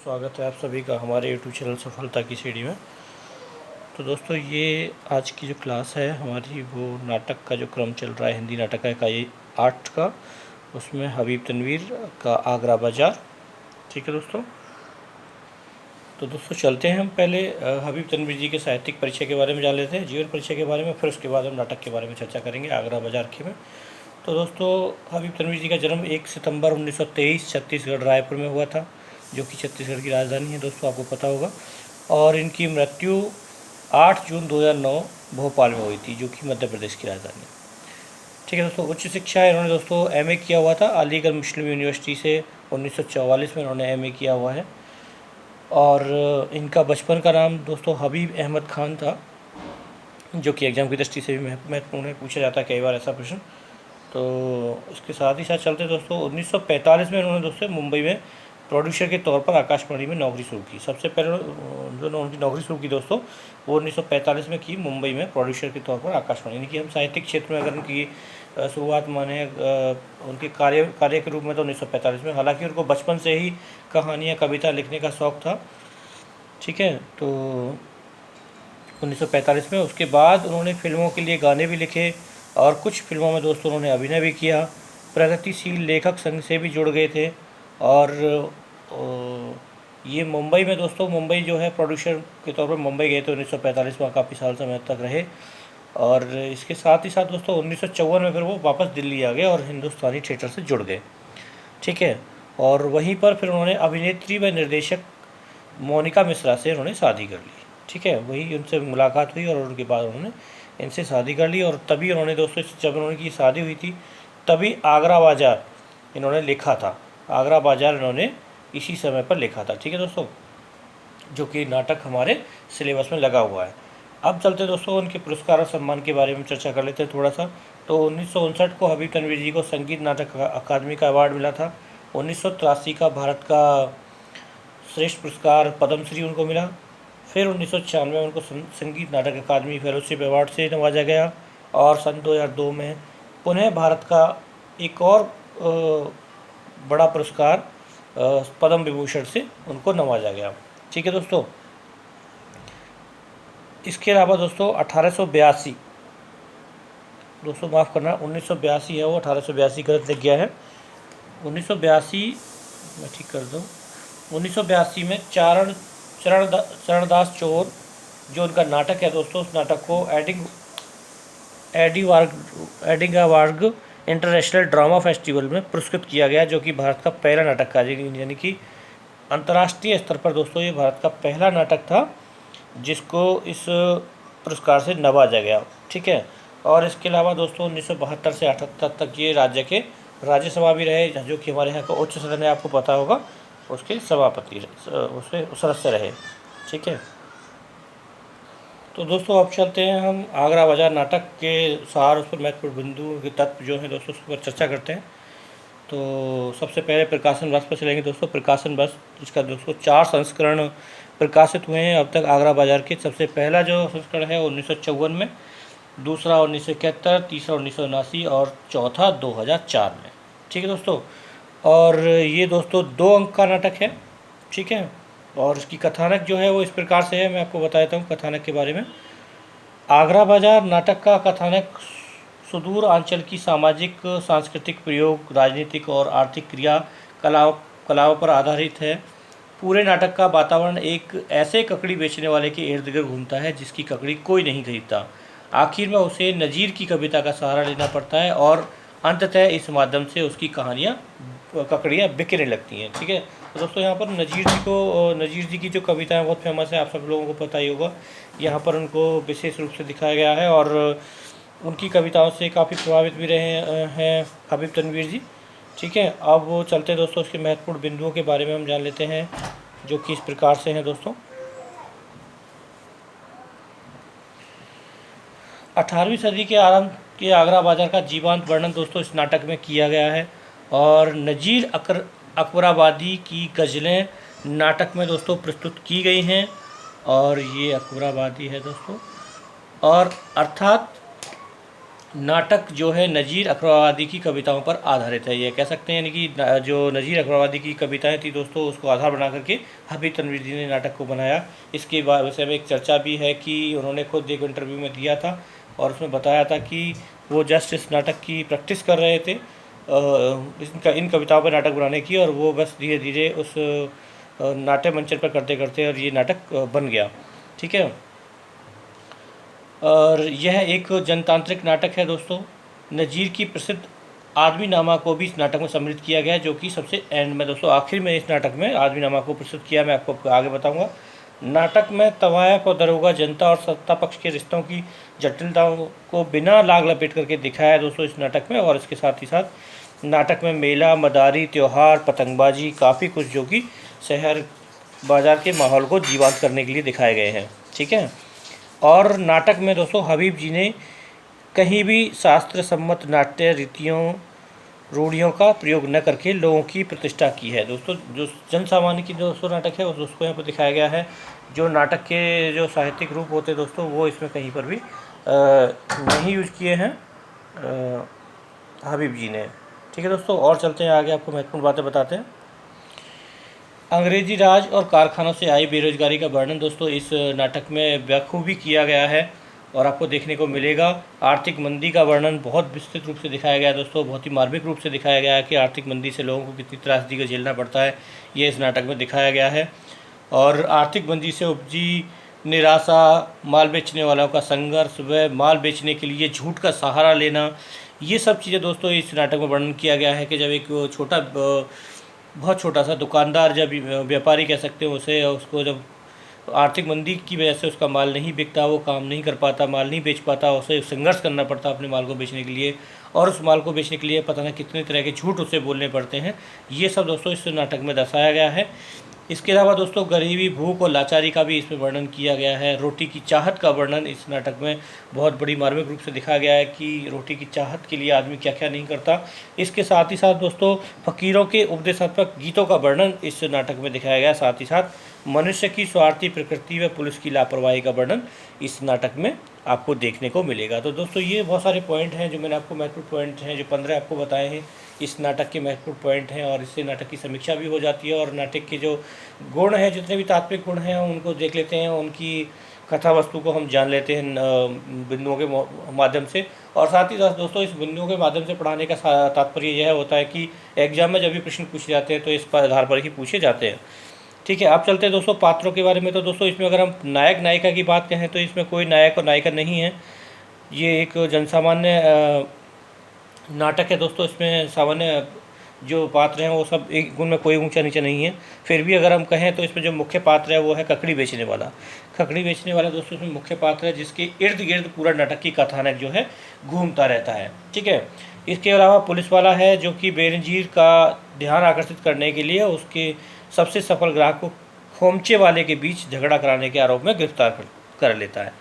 स्वागत है आप सभी का हमारे यूट्यूब चैनल सफलता की सीढ़ी में। तो दोस्तों, ये आज की जो क्लास है हमारी, वो नाटक का जो क्रम चल रहा है, हिंदी नाटक का इकाई 8 का, उसमें हबीब तनवीर का आगरा बाज़ार। ठीक है दोस्तों, तो दोस्तों चलते हैं हम पहले हबीब तनवीर जी के साहित्यिक परिचय के बारे में जान लेते हैं, जीवन परिचय के बारे में, फिर उसके बाद हम नाटक के बारे में चर्चा करेंगे आगरा बाज़ार के में। तो दोस्तों, हबीब तनवीर जी का जन्म 1 सितंबर 1923 छत्तीसगढ़ रायपुर में हुआ था, जो कि छत्तीसगढ़ की राजधानी है दोस्तों, आपको पता होगा। और इनकी मृत्यु 8 जून 2009 भोपाल में हुई थी, जो कि मध्य प्रदेश की राजधानी है। ठीक है दोस्तों, उच्च शिक्षा इन्होंने दोस्तों एमए किया हुआ था अलीगढ़ मुस्लिम यूनिवर्सिटी से। 1944 में इन्होंने एमए किया हुआ है। और इनका बचपन का नाम दोस्तों हबीब अहमद खान था, जो कि एग्ज़ाम की दृष्टि से भी महत्वपूर्ण है, पूछा जाता है कई बार ऐसा प्रश्न। तो इसके साथ ही साथ चलते दोस्तों, 1945 में उन्होंने दोस्तों मुंबई में प्रोड्यूसर के तौर पर आकाशवाणी में नौकरी शुरू की। सबसे पहले जो उनकी नौकरी शुरू की दोस्तों, वो 1945 में की मुंबई में प्रोड्यूसर के तौर पर आकाशवाणी। यानी कि हम साहित्यिक क्षेत्र में अगर उनकी शुरुआत माने उनके कार्य के रूप में, तो 1945 में। हालांकि उनको बचपन से ही कहानियाँ कविता लिखने का शौक़ था। ठीक है, तो 1945 में उसके बाद उन्होंने फिल्मों के लिए गाने भी लिखे और कुछ फिल्मों में दोस्तों उन्होंने अभिनय भी किया। प्रगतिशील लेखक संघ से भी जुड़ गए थे। और ये मुंबई में दोस्तों, मुंबई जो है प्रोड्यूसर के तौर पर मुंबई गए थे 1945 में, काफ़ी साल समय तक रहे। और इसके साथ ही साथ दोस्तों 1954 में फिर वो वापस दिल्ली आ गए और हिंदुस्तानी थिएटर से जुड़ गए। ठीक है, और वहीं पर फिर उन्होंने अभिनेत्री व निर्देशक मोनिका मिश्रा से उन्होंने शादी कर ली। ठीक है, वही उनसे मुलाकात हुई और उनके बाद उन्होंने इनसे शादी कर ली। और तभी उन्होंने दोस्तों, जब उन्होंने की शादी हुई थी, तभी आगरा बाज़ार इन्होंने लिखा था। आगरा बाज़ार इन्होंने इसी समय पर लिखा था। ठीक है दोस्तों, जो कि नाटक हमारे सिलेबस में लगा हुआ है। अब चलते दोस्तों उनके पुरस्कार और सम्मान के बारे में चर्चा कर लेते हैं थोड़ा सा। तो 1959 को हबीब तनवीर जी को संगीत नाटक अकादमी का अवार्ड मिला था। 1983 का भारत का श्रेष्ठ पुरस्कार पद्मश्री उनको मिला। फिर 1996 में उनको संगीत नाटक अकादमी फेलोशिप अवार्ड से नवाजा गया। और सन 2002 में पुनः भारत का एक और बड़ा पुरस्कार पद्म विभूषण से उनको नवाजा गया। ठीक है दोस्तों, इसके अलावा दोस्तों 1882, दोस्तों माफ़ करना, 1982 है वो, 1882 गलत लिख गया है। 1982 मैं ठीक कर दूँ। 1982 में चरणदास चोर, जो उनका नाटक है दोस्तों, उस नाटक को एडिंगावार्ग इंटरनेशनल ड्रामा फेस्टिवल में पुरस्कृत किया गया, जो कि भारत का पहला नाटक था। यानी कि अंतर्राष्ट्रीय स्तर पर दोस्तों ये भारत का पहला नाटक था जिसको इस पुरस्कार से नवाजा गया। ठीक है, और इसके अलावा दोस्तों 1972 से 78 तक ये राज्य के राज्यसभा भी रहे, जो कि हमारे यहाँ का उच्च सदन है, आपको पता होगा, उसके सभापति उसके सदस्य रहे। ठीक है, तो दोस्तों अब चलते हैं हम आगरा बाज़ार नाटक के सार, उस पर महत्वपूर्ण बिंदु के तत्व जो हैं दोस्तों, उस पर चर्चा करते हैं। तो सबसे पहले प्रकाशन वर्ष पर चलेंगे दोस्तों। प्रकाशन वर्ष, जिसका दोस्तों 4 संस्करण प्रकाशित हुए हैं अब तक आगरा बाज़ार के। सबसे पहला जो संस्करण है 1954 में, दूसरा 1971, तीसरा 1979 और चौथा 2004 में। ठीक है दोस्तों, और ये दोस्तों 2 अंक का नाटक है। ठीक है, और इसकी कथानक जो है वो इस प्रकार से है, मैं आपको बता देता हूँ कथानक के बारे में। आगरा बाज़ार नाटक का कथानक सुदूर अंचल की सामाजिक सांस्कृतिक प्रयोग, राजनीतिक और आर्थिक कलाओं पर आधारित है। पूरे नाटक का वातावरण एक ऐसे ककड़ी बेचने वाले के इर्द गिर्द घूमता है जिसकी ककड़ी कोई नहीं खरीदता। आखिर में उसे नज़ीर की कविता का सहारा लेना पड़ता है और अंततः इस माध्यम से उसकी ककड़ियाँ बिकने लगती हैं। ठीक है, तो दोस्तों यहाँ पर नज़ीर जी की जो कविता है बहुत फेमस है, आप सब लोगों को पता ही होगा। यहाँ पर उनको विशेष रूप से दिखाया गया है और उनकी कविताओं से काफ़ी प्रभावित भी रहे हैं हबीब तनवीर जी। ठीक है, अब वो चलते दोस्तों उसके महत्वपूर्ण बिंदुओं के बारे में हम जान लेते हैं, जो कि इस प्रकार से हैं दोस्तों। 18वीं सदी के आरंभ के आगरा बाज़ार का जीवंत वर्णन दोस्तों इस नाटक में किया गया है। और नज़ीर अकबराबादी की गज़लें नाटक में दोस्तों प्रस्तुत की गई हैं। और ये अकबराबादी है दोस्तों, और अर्थात नाटक जो है नज़ीर अकबराबादी की कविताओं पर आधारित है, ये कह सकते हैं। यानी कि जो नज़ीर अकबराबादी की कविताएं थी दोस्तों, उसको आधार बना करके हबीब तनवीर जी ने नाटक को बनाया। इसके विषय में एक चर्चा भी है कि उन्होंने खुद एक इंटरव्यू में दिया था और उसमें बताया था कि वो जस्ट इस नाटक की प्रैक्टिस कर रहे थे, इन कविताओं पर नाटक बनाने की, और वो बस धीरे धीरे उस नाट्य मंचन पर करते करते और ये नाटक बन गया। ठीक है, और यह एक जनतांत्रिक नाटक है दोस्तों। नज़ीर की प्रसिद्ध आदमीनामा को भी इस नाटक में सम्मिलित किया गया है, जो कि सबसे एंड में दोस्तों, आखिर में इस नाटक में आदमीनामा को प्रस्तुत किया, मैं आपको आगे बताऊंगा। नाटक में तवायफ और दरोगा, जनता और सत्ता पक्ष के रिश्तों की जटिलताओं को बिना लाग लपेट करके दिखाया है दोस्तों इस नाटक में। और इसके साथ ही साथ नाटक में मेला, मदारी, त्यौहार, पतंगबाजी, काफ़ी कुछ जो कि शहर बाज़ार के माहौल को जीवंत करने के लिए दिखाए गए हैं। ठीक है, और नाटक में दोस्तों हबीब जी ने कहीं भी शास्त्र सम्मत नाट्य रीतियों रूढ़ियों का प्रयोग न करके लोगों की प्रतिष्ठा की है दोस्तों। जो जन सामान्य की दोस्तों नाटक है उसको यहाँ पर दिखाया गया है। जो नाटक के जो साहित्यिक रूप होते हैं दोस्तों, वो इसमें कहीं पर भी नहीं यूज किए हैं हबीब जी ने। ठीक है दोस्तों, और चलते हैं आगे, आपको महत्वपूर्ण बातें बताते हैं। अंग्रेजी राज और कारखानों से आई बेरोजगारी का वर्णन दोस्तों इस नाटक में बखूबी किया गया है और आपको देखने को मिलेगा। आर्थिक मंदी का वर्णन बहुत विस्तृत रूप से दिखाया गया है दोस्तों, बहुत ही मार्मिक रूप से दिखाया गया है कि आर्थिक मंदी से लोगों को कितनी त्रासदी का झेलना पड़ता है, ये इस नाटक में दिखाया गया है। और आर्थिक मंदी से उपजी निराशा, माल बेचने वालों का संघर्ष, व माल बेचने के लिए झूठ का सहारा लेना, ये सब चीज़ें दोस्तों इस नाटक में वर्णन किया गया है कि जब एक बहुत छोटा सा दुकानदार, जब व्यापारी कह सकते हो उसे, उसको जब आर्थिक मंदी की वजह से उसका माल नहीं बिकता, वो काम नहीं कर पाता, माल नहीं बेच पाता, उसे संघर्ष करना पड़ता अपने माल को बेचने के लिए, और उस माल को बेचने के लिए पता नहीं कितने तरह के झूठ उसे बोलने पड़ते हैं। ये सब दोस्तों इस नाटक में दर्शाया गया है। इसके अलावा दोस्तों गरीबी, भूख और लाचारी का भी इसमें वर्णन किया गया है। रोटी की चाहत का वर्णन इस नाटक में बहुत बड़ी मार्मिक रूप से दिखाया गया है कि रोटी की चाहत के लिए आदमी क्या क्या नहीं करता। इसके साथ ही साथ दोस्तों फ़कीरों के उपदेशात्मक गीतों का वर्णन इस नाटक में दिखाया गया है। साथ ही साथ मनुष्य की स्वार्थी प्रकृति व पुलिस की लापरवाही का वर्णन इस नाटक में आपको देखने को मिलेगा। तो दोस्तों ये बहुत सारे पॉइंट हैं जो मैंने आपको महत्वपूर्ण पॉइंट हैं, जो 15 आपको बताए हैं, इस नाटक के महत्वपूर्ण पॉइंट हैं, और इससे नाटक की समीक्षा भी हो जाती है और नाटक के जो गुण हैं, जितने भी तात्विक गुण हैं, उनको देख लेते हैं, उनकी कथा वस्तु को हम जान लेते हैं बिंदुओं के माध्यम से। और साथ ही साथ दोस्तों इस बिंदुओं के माध्यम से पढ़ाने का तात्पर्य यह होता है कि एग्जाम में जब भी प्रश्न पूछे जाते हैं तो इस पर आधार पर ही पूछे जाते हैं। ठीक है, अब चलते हैं दोस्तों पात्रों के बारे में। तो दोस्तों इसमें अगर हम नायक नायिका की बात कहें तो इसमें कोई नायक और नायिका नहीं है, ये एक जनसामान्य नाटक है दोस्तों। इसमें सामान्य जो पात्र हैं वो सब एक गुण में कोई ऊंचा नीचा नहीं है। फिर भी अगर हम कहें तो इसमें जो मुख्य पात्र है वो है ककड़ी बेचने वाला। ककड़ी बेचने वाला दोस्तों इसमें मुख्य पात्र है, जिसके इर्द गिर्द पूरा नाटक की कथानक जो है घूमता रहता है। ठीक है, इसके अलावा पुलिस वाला है जो कि बेनजीर का ध्यान आकर्षित करने के लिए उसके सबसे सफल ग्राहक को खोमचे वाले के बीच झगड़ा कराने के आरोप में गिरफ्तार कर लेता है।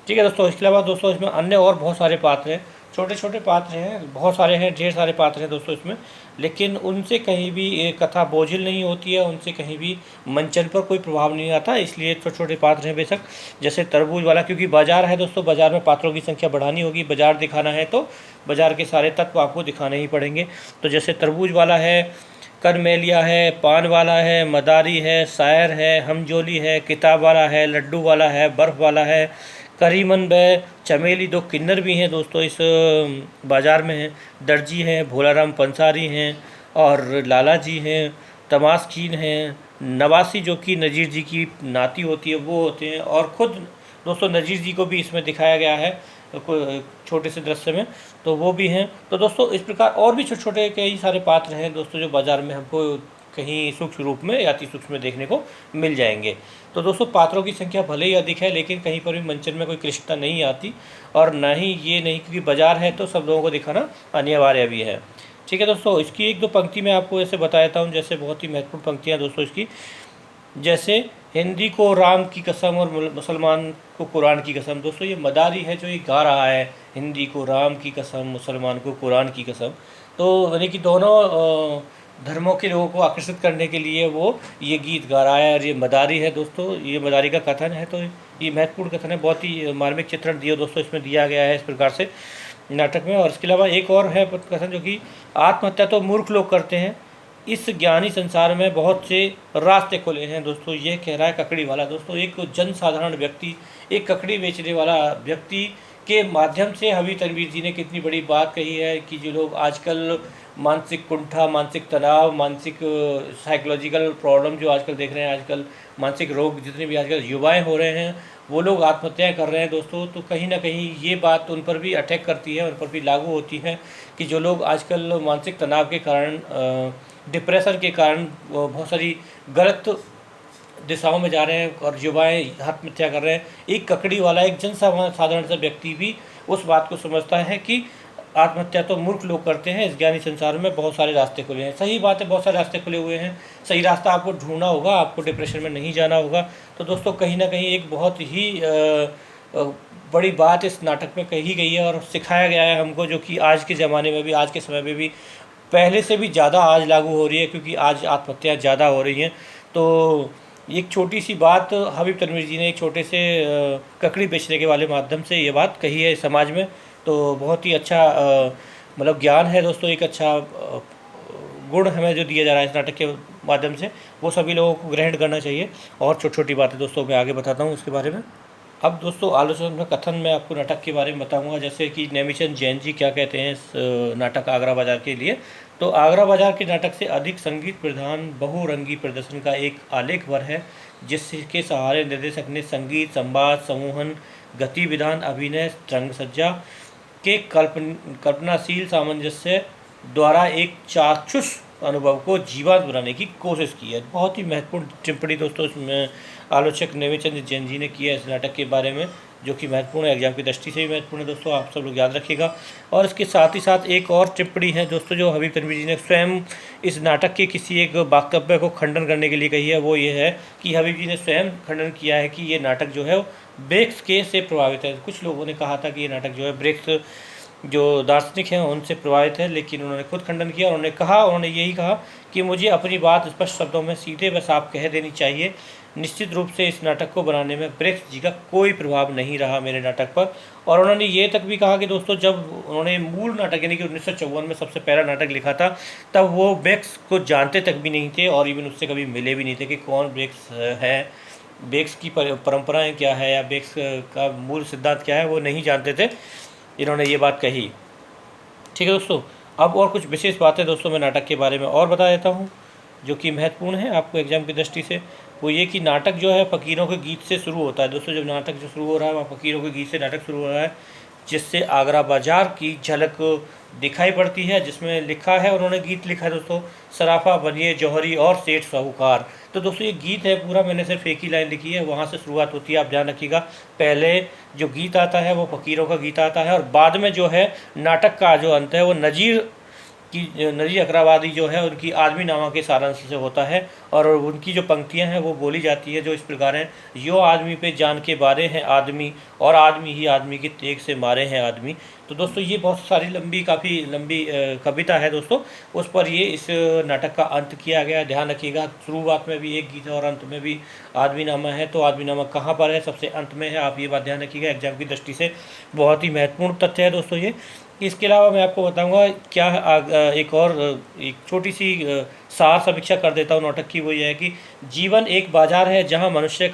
ठीक है दोस्तों, इसके अलावा दोस्तों इसमें अन्य और बहुत सारे पात्र हैं, छोटे छोटे पात्र हैं, बहुत सारे हैं, ढेर सारे पात्र हैं दोस्तों इसमें, लेकिन उनसे कहीं भी कथा बोझिल नहीं होती है, उनसे कहीं भी मंचन पर कोई प्रभाव नहीं आता, इसलिए छोटे छोटे पात्र हैं बेशक। जैसे तरबूज वाला, क्योंकि बाजार है दोस्तों, बाजार में पात्रों की संख्या बढ़ानी होगी, बाजार दिखाना है तो बाजार के सारे तत्व आपको दिखाने ही पड़ेंगे। तो जैसे तरबूज वाला है, करमेलिया है, पान वाला है, मदारी है, शायर है, हमजोली है, किताब वाला है, लड्डू वाला है, बर्फ़ वाला है, करीमन व चमेली, दो किन्नर भी हैं दोस्तों इस बाज़ार में हैं, दर्जी हैं, भोलाराम पंसारी हैं, और लाला जी हैं, तमाशकीन हैं, नवासी जो कि नज़ीर जी की नाती होती है वो होते हैं, और ख़ुद दोस्तों नज़ीर जी को भी इसमें दिखाया गया है छोटे से दृश्य में, तो वो भी हैं। तो दोस्तों इस प्रकार और भी छोटे छोटे कई सारे पात्र हैं दोस्तों जो बाज़ार में हमको कहीं सूक्ष्म रूप में या अति सूक्ष्म में देखने को मिल जाएंगे। तो दोस्तों पात्रों की संख्या भले ही अधिक है, लेकिन कहीं पर भी मंचन में कोई क्लिष्टता नहीं आती, और ना ही ये नहीं, क्योंकि बाजार है तो सब लोगों को दिखाना अनिवार्य भी है। ठीक है दोस्तों, इसकी एक दो पंक्ति मैं आपको ऐसे बताता हूँ, जैसे बहुत ही महत्वपूर्ण पंक्तियाँ दोस्तों इसकी, जैसे हिंदी को राम की कसम और मुसलमान को कुरान की कसम। दोस्तों ये मदारी है जो ये गा रहा है, हिंदी को राम की कसम, मुसलमान को कुरान की कसम। तो यानी कि दोनों धर्मों के लोगों को आकर्षित करने के लिए वो ये गीत गा रहा है, और ये मदारी है दोस्तों, ये मदारी का कथन है। तो ये महत्वपूर्ण कथन है, बहुत ही मार्मिक चित्रण दिया दोस्तों इसमें दिया गया है इस प्रकार से। नाटक में। और इसके अलावा एक और है कथन जो कि आत्महत्या तो मूर्ख लोग करते हैं, इस ज्ञानी संसार में बहुत से रास्ते खुले हैं। दोस्तों ये कह रहा है ककड़ी वाला। दोस्तों एक जनसाधारण व्यक्ति, एक ककड़ी बेचने वाला व्यक्ति के माध्यम से हबीब तनवीर जी ने कितनी बड़ी बात कही है कि जो लोग आजकल मानसिक कुंठा, मानसिक तनाव, मानसिक साइकोलॉजिकल प्रॉब्लम जो आजकल देख रहे हैं, आजकल मानसिक रोग जितने भी आजकल युवाएं हो रहे हैं वो लोग आत्महत्याएं कर रहे हैं दोस्तों, तो कहीं ना कहीं ये बात उन पर भी अटैक करती है, उन पर भी लागू होती है कि जो लोग आजकल मानसिक तनाव के कारण, डिप्रेशन के कारण बहुत सारी गलत दिशाओं में जा रहे हैं और युवाएं आत्महत्या कर रहे हैं। एक ककड़ी वाला, एक जनसाधारण सा व्यक्ति भी उस बात को समझता है कि आत्महत्या तो मूर्ख लोग करते हैं, इस ज्ञानी संसार में बहुत सारे रास्ते खुले हैं। सही बात है, बहुत सारे रास्ते खुले हुए हैं, सही रास्ता आपको ढूंढना होगा, आपको डिप्रेशन में नहीं जाना होगा। तो दोस्तों कहीं ना कहीं एक बहुत ही बड़ी बात इस नाटक में कही गई है और सिखाया गया है हमको, जो कि आज के ज़माने में भी, आज के समय में भी पहले से भी ज़्यादा आज लागू हो रही है, क्योंकि आज आत्महत्या ज़्यादा हो रही हैं। तो एक छोटी सी बात हबीब तनवीर जी ने एक छोटे से ककड़ी बेचने के वाले माध्यम से ये बात कही है समाज में। तो बहुत ही अच्छा मतलब ज्ञान है दोस्तों, एक अच्छा गुण हमें जो दिया जा रहा है इस नाटक के माध्यम से, वो सभी लोगों को ग्रहण करना चाहिए। और छोटी छोटी बातें दोस्तों मैं आगे बताता हूँ उसके बारे में। अब दोस्तों आलोचना में कथन मैं आपको नाटक के बारे में बताऊंगा, जैसे कि नेमीचंद जैन जी क्या कहते हैं इस नाटक आगरा बाजार के लिए। तो आगरा बाजार के नाटक से अधिक संगीत प्रधान बहुरंगी प्रदर्शन का एक आलेख वर है, जिसके सहारे निर्देशक ने संगीत, संवाद, समूहन, गति विधान, अभिनय, रंगसज्जा के कल्पनाशील सामंजस्य द्वारा एक चाक्षुष अनुभव को जीवंत बनाने की कोशिश की है। बहुत ही महत्वपूर्ण टिप्पणी दोस्तों इसमें आलोचक नेमीचंद जैन जी ने किया है इस नाटक के बारे में, जो कि महत्वपूर्ण है, एग्जाम की दृष्टि से भी महत्वपूर्ण है दोस्तों, आप सब लोग याद रखिएगा। और इसके साथ ही साथ एक और टिप्पणी है दोस्तों जो हबीब तनवीर जी ने स्वयं इस नाटक के किसी एक वक्तव्य को खंडन करने के लिए कही है। वो ये है कि हबीब जी ने स्वयं खंडन किया है कि ये नाटक जो है वो ब्रेक्स के से प्रभावित है। कुछ लोगों ने कहा था कि ये नाटक जो है ब्रेक्स जो दार्शनिक हैं उनसे प्रभावित है, लेकिन उन्होंने खुद खंडन किया। उन्होंने यही कहा कि मुझे अपनी बात स्पष्ट शब्दों में सीधे व साफ कह देनी चाहिए। निश्चित रूप से इस नाटक को बनाने में ब्रेक्स जी का कोई प्रभाव नहीं रहा मेरे नाटक पर। और उन्होंने ये तक भी कहा कि दोस्तों जब उन्होंने मूल नाटक यानी कि 1954 में सबसे पहला नाटक लिखा था, तब वो ब्रेक्स को जानते तक भी नहीं थे और इवन उससे कभी मिले भी नहीं थे कि कौन ब्रेक्स है, ब्रेक्स की परंपराएं क्या है या ब्रेक्स का मूल सिद्धांत क्या है, वो नहीं जानते थे। इन्होंने ये बात कही। ठीक है दोस्तों, अब और कुछ विशेष बातें दोस्तों मैं नाटक के बारे में और बता देता हूँ जो कि महत्वपूर्ण है आपको एग्जाम की दृष्टि से। वो ये कि नाटक जो है फ़कीरों के गीत से शुरू होता है दोस्तों। जब नाटक जो शुरू हो रहा है वहाँ फ़कीरों के गीत से नाटक शुरू हो रहा है, जिससे आगरा बाजार की झलक दिखाई पड़ती है, जिसमें लिखा है, उन्होंने गीत लिखा है दोस्तों, सराफा बनिए जौहरी और सेठ साहूकार। तो दोस्तों ये गीत है पूरा, मैंने सिर्फ एक ही लाइन लिखी है, वहाँ से शुरुआत होती है, आप ध्यान रखिएगा। पहले जो गीत आता है वो फ़कीरों का गीत आता है और बाद में जो है नाटक का जो अंत है वो नज़ीर अकराबादी जो है उनकी आदमी नामा के सारांश से होता है। और उनकी जो पंक्तियां हैं वो बोली जाती है जो इस प्रकार हैं, यो आदमी पे जान के बारे हैं आदमी और आदमी ही आदमी की तेग से मारे हैं आदमी। तो दोस्तों ये बहुत सारी काफ़ी लंबी कविता है दोस्तों, उस पर ये इस नाटक का अंत किया गया। ध्यान रखिएगा, शुरुआत में भी एक गीत है और अंत में भी आदमी नामा है। तो आदमी नामा कहाँ पर है? सबसे अंत में है, आप ये बात ध्यान रखिएगा, एग्जाम की दृष्टि से बहुत ही महत्वपूर्ण तथ्य है दोस्तों ये। इसके अलावा मैं आपको बताऊंगा क्या एक छोटी सी सार समीक्षा कर देता हूँ नाटक की। वो ये है कि जीवन एक बाजार है जहाँ मनुष्य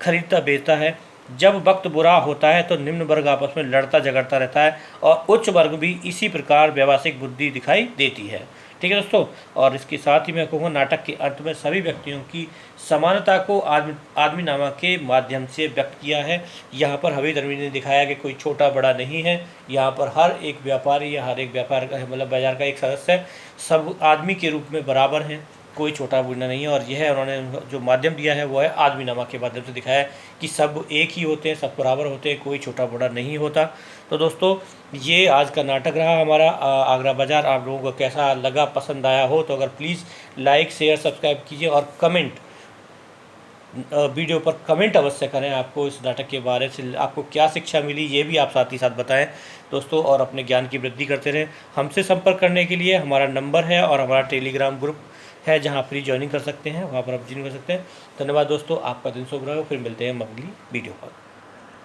खरीदता बेचता है। जब वक्त बुरा होता है तो निम्न वर्ग आपस में लड़ता झगड़ता रहता है और उच्च वर्ग भी इसी प्रकार व्यावसायिक बुद्धि दिखाई देती है। ठीक है दोस्तों, और इसके साथ ही मैं कहूँगा नाटक के अंत में सभी व्यक्तियों की समानता को आदमी नामा के माध्यम से व्यक्त किया है। यहाँ पर हबीब तनवीर ने दिखाया कि कोई छोटा बड़ा नहीं है, यहाँ पर हर एक व्यापारी या हर एक व्यापार का मतलब बाजार का एक सदस्य है, सब आदमी के रूप में बराबर हैं, कोई छोटा बड़ा नहीं है। और यह उन्होंने जो माध्यम दिया है वो है आदमी नामा के माध्यम से दिखाया है कि सब एक ही होते हैं, सब बराबर होते हैं, कोई छोटा बड़ा नहीं होता। तो दोस्तों ये आज का नाटक रहा हमारा आगरा बाजार। आप लोगों को कैसा लगा, पसंद आया हो तो अगर प्लीज़ लाइक शेयर सब्सक्राइब कीजिए और कमेंट वीडियो पर कमेंट अवश्य करें। आपको इस नाटक के बारे से आपको क्या शिक्षा मिली ये भी आप साथ ही साथ बताएं दोस्तों, और अपने ज्ञान की वृद्धि करते रहें। हमसे संपर्क करने के लिए हमारा नंबर है और हमारा टेलीग्राम ग्रुप है जहां फ्री ज्वाइनिंग कर सकते हैं, वहां पर आप ज्वाइन कर सकते हैं। धन्यवाद दोस्तों, आपका दिन शुभ रहे। फिर मिलते हैं अगली वीडियो पर।